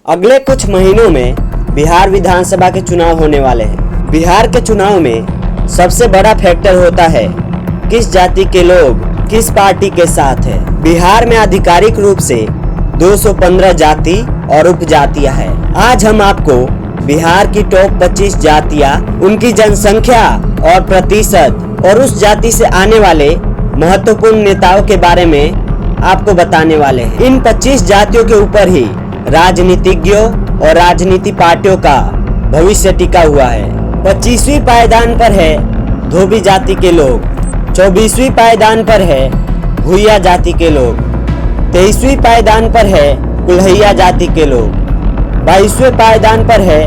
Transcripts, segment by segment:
अगले कुछ महीनों में बिहार विधानसभा के चुनाव होने वाले हैं। बिहार के चुनाव में सबसे बड़ा फैक्टर होता है किस जाति के लोग किस पार्टी के साथ है। बिहार में आधिकारिक रूप से 215 जाति और उपजातियां हैं। आज हम आपको बिहार की टॉप 25 जातियां, उनकी जनसंख्या और प्रतिशत और उस जाति से आने वाले महत्वपूर्ण नेताओं के बारे में आपको बताने वाले हैं। इन 25 जातियों के ऊपर ही राजनीतिज्ञों और राजनीति पार्टियों का भविष्य टिका हुआ है। 25वीं पायदान पर है धोबी जाति के लोग, 24वीं पायदान पर है भूइया जाति के लोग, 23वीं पायदान पर है कुल्हैया जाति के लोग, 22वें पायदान पर है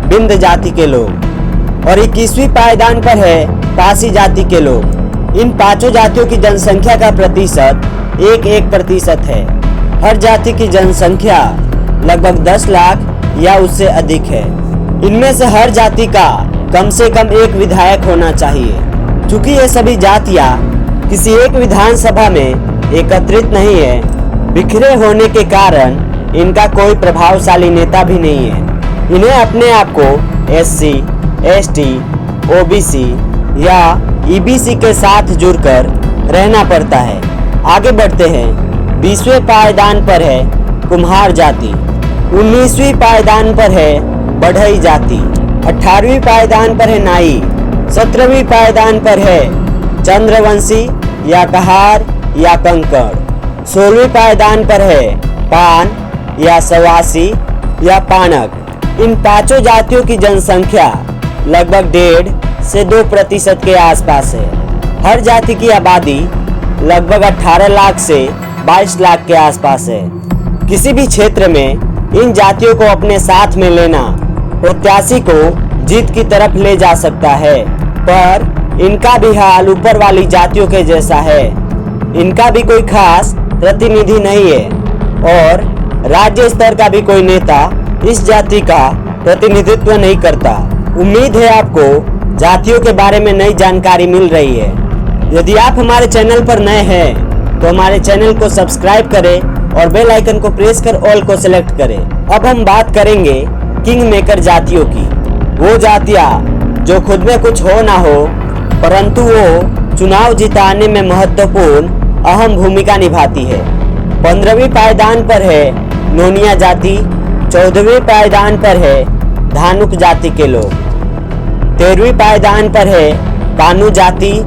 बिंद जाति के लोग और 21वीं पायदान पर है पासी जाति के लोग। इन पांचों जातियों की जनसंख्या का प्रतिशत 1% है। हर जाति की जनसंख्या लगभग 10 लाख या उससे अधिक है। इनमें से हर जाति का कम से कम एक विधायक होना चाहिए। चूंकि ये सभी जातियां किसी एक विधानसभा में एकत्रित नहीं है, बिखरे होने के कारण इनका कोई प्रभावशाली नेता भी नहीं है। इन्हें अपने आप को SC, ST, OBC या EBC के साथ जुड़कर रहना पड़ता है। आगे बढ़ते हैं। 20वें पायदान पर है कुम्हार जाति, 19वीं पायदान पर है बढ़ई जाति, 18वीं पायदान पर है नाई, 17वीं पायदान पर है चंद्रवंशी या कहार या कंकड़, 16वीं पायदान पर है पान या सवासी या पानक। इन पांचों जातियों की जनसंख्या लगभग 1.5 से 2% के आसपास है। हर जाति की आबादी लगभग 18 लाख से 22 लाख के आसपास है। किसी भी क्षेत्र में इन जातियों को अपने साथ में लेना प्रत्याशी को जीत की तरफ ले जा सकता है, पर इनका भी हाल ऊपर वाली जातियों के जैसा है। इनका भी कोई खास प्रतिनिधि नहीं है और राज्य स्तर का भी कोई नेता इस जाति का प्रतिनिधित्व नहीं करता। उम्मीद है आपको जातियों के बारे में नई जानकारी मिल रही है। यदि आप हमारे चैनल पर नए हैं तो हमारे चैनल को सब्सक्राइब करें और बेल आइकन को प्रेस कर ऑल को सिलेक्ट करें। अब हम बात करेंगे किंग मेकर जातियों की। वो जातियां जो खुद में कुछ हो ना हो परंतु वो चुनाव जिताने में महत्वपूर्ण अहम भूमिका निभाती है। 15वीं पायदान पर है नोनिया जाति, 14वीं पायदान पर है धानुक जाति के लोग, 13वीं पायदान पर है कानू जाति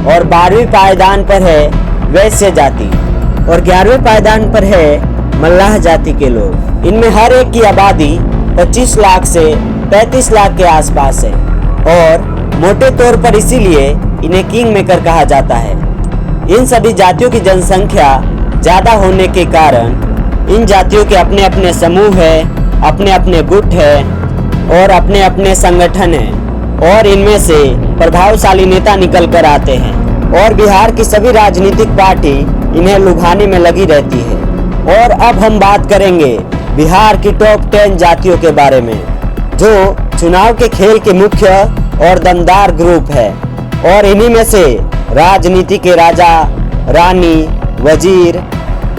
और 12वीं पायदान पर है वैश्य जाति और 11वें पायदान पर है मल्लाह जाति के लोग। इनमें हर एक की आबादी 25 लाख से 35 लाख के आसपास है और मोटे तौर पर इसीलिए इन्हें किंग मेकर कहा जाता है। इन सभी जातियों की जनसंख्या ज़्यादा होने के कारण इन जातियों के अपने अपने समूह है, अपने अपने गुट है और अपने अपने संगठन है और इनमें से प्रभावशाली नेता निकल कर आते हैं और बिहार की सभी राजनीतिक पार्टी इन्हें लुभाने में लगी रहती है। और अब हम बात करेंगे बिहार की टॉप 10 जातियों के बारे में जो चुनाव के खेल के मुख्य और दमदार ग्रुप है और इन्हीं में से राजनीति के राजा, रानी, वजीर,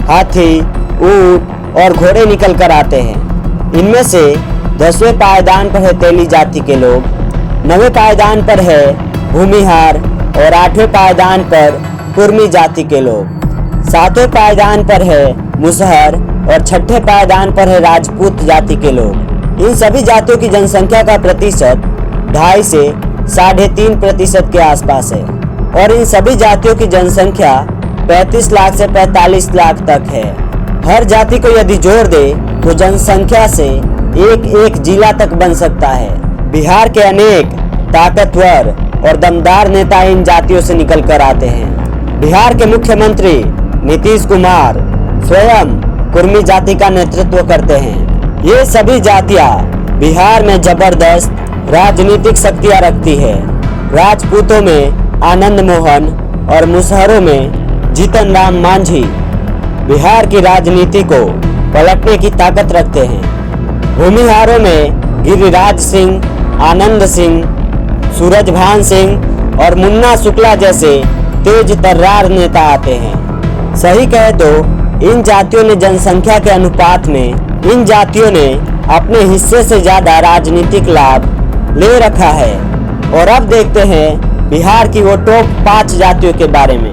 हाथी, ऊंट और घोड़े निकल कर आते हैं। इनमें से 10वें पायदान पर है तेली जाति के लोग, 9वें पायदान पर है भूमिहार और 8वें पायदान पर कुर्मी जाति के लोग, 7वें पायदान पर है मुसहर और 6ठे पायदान पर है राजपूत जाति के लोग। इन सभी जातियों की जनसंख्या का प्रतिशत 2.5 से 3.5% के आसपास है और इन सभी जातियों की जनसंख्या 35 लाख से 45 लाख तक है। हर जाति को यदि जोड़ दे तो जनसंख्या से एक जिला तक बन सकता है। बिहार के अनेक ताकतवर और दमदार नेता इन जातियों से निकल कर आते हैं। बिहार के मुख्यमंत्री नीतीश कुमार स्वयं कुर्मी जाति का नेतृत्व करते हैं। ये सभी जातियां बिहार में जबरदस्त राजनीतिक शक्तियां रखती है। राजपूतों में आनंद मोहन और मुसहरों में जीतन राम मांझी बिहार की राजनीति को पलटने की ताकत रखते हैं। भूमिहारों में गिरिराज सिंह, आनंद सिंह, सूरजभान सिंह और मुन्ना शुक्ला जैसे तेज तर्रार नेता आते हैं। सही कहे तो इन जातियों ने जनसंख्या के अनुपात में इन जातियों ने अपने हिस्से से ज्यादा राजनीतिक लाभ ले रखा है। और अब देखते हैं बिहार की वो टॉप 5 जातियों के बारे में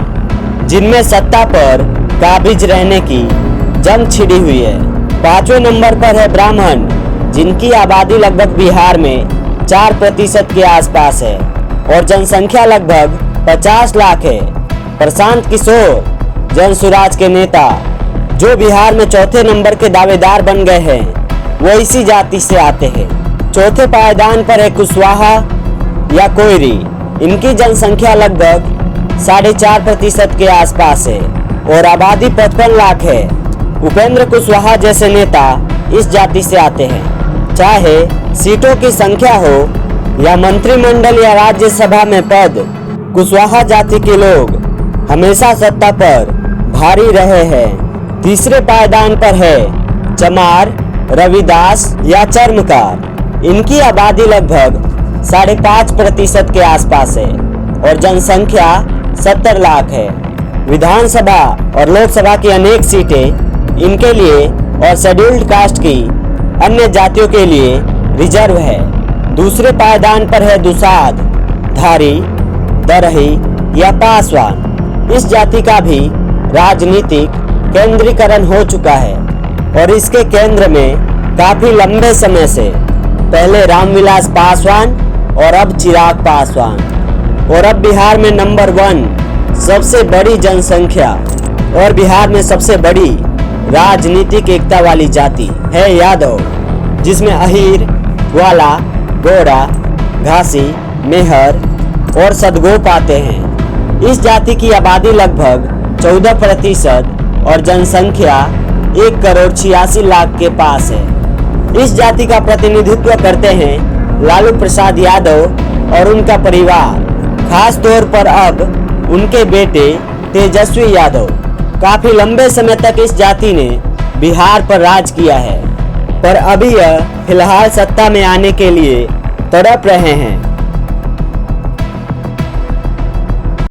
जिनमें सत्ता पर काबिज रहने की जंग छिड़ी हुई है। 5वें नंबर पर है ब्राह्मण, जिनकी आबादी लगभग बिहार में 4% के आसपास है और जनसंख्या लगभग 50 लाख है। प्रशांत किशोर, जन सुराज के नेता, जो बिहार में चौथे नंबर के दावेदार बन गए हैं, वो इसी जाति से आते हैं। चौथे पायदान पर है कुशवाहा या कोयरी। इनकी जनसंख्या लगभग 4.5% के आसपास है और आबादी 55 लाख है। उपेंद्र कुशवाहा जैसे नेता इस जाति से आते हैं। चाहे सीटों की संख्या हो या मंत्रिमंडल या राज्यसभा में पद, कुशवाहा जाति के लोग हमेशा सत्ता पर भारी रहे हैं। तीसरे पायदान पर है चमार, रविदास या चर्मकार। इनकी आबादी लगभग 5.5% के आसपास है और जनसंख्या 70 लाख है। विधानसभा और लोकसभा की अनेक सीटें इनके लिए और शेड्यूल्ड कास्ट की अन्य जातियों के लिए रिजर्व है। दूसरे पायदान पर है दुसाध, धारी, दरही या पासवान। इस जाति का भी राजनीतिक केंद्रीकरण हो चुका है और इसके केंद्र में काफी लंबे समय से पहले रामविलास पासवान और अब चिराग पासवान। और अब बिहार में नंबर 1 सबसे बड़ी जनसंख्या और बिहार में सबसे बड़ी राजनीतिक एकता वाली जाति है यादव, जिसमें अहीर, ग्वाला, गोरा, घासी, मेहर और सदगोप आते हैं। इस जाति की आबादी लगभग 14% और जनसंख्या 1,86,00,000 के पास है। इस जाति का प्रतिनिधित्व करते हैं लालू प्रसाद यादव और उनका परिवार, खास तौर पर अब उनके बेटे तेजस्वी यादव। काफी लंबे समय तक इस जाति ने बिहार पर राज किया है, पर अभी यह फिलहाल सत्ता में आने के लिए तड़प रहे हैं।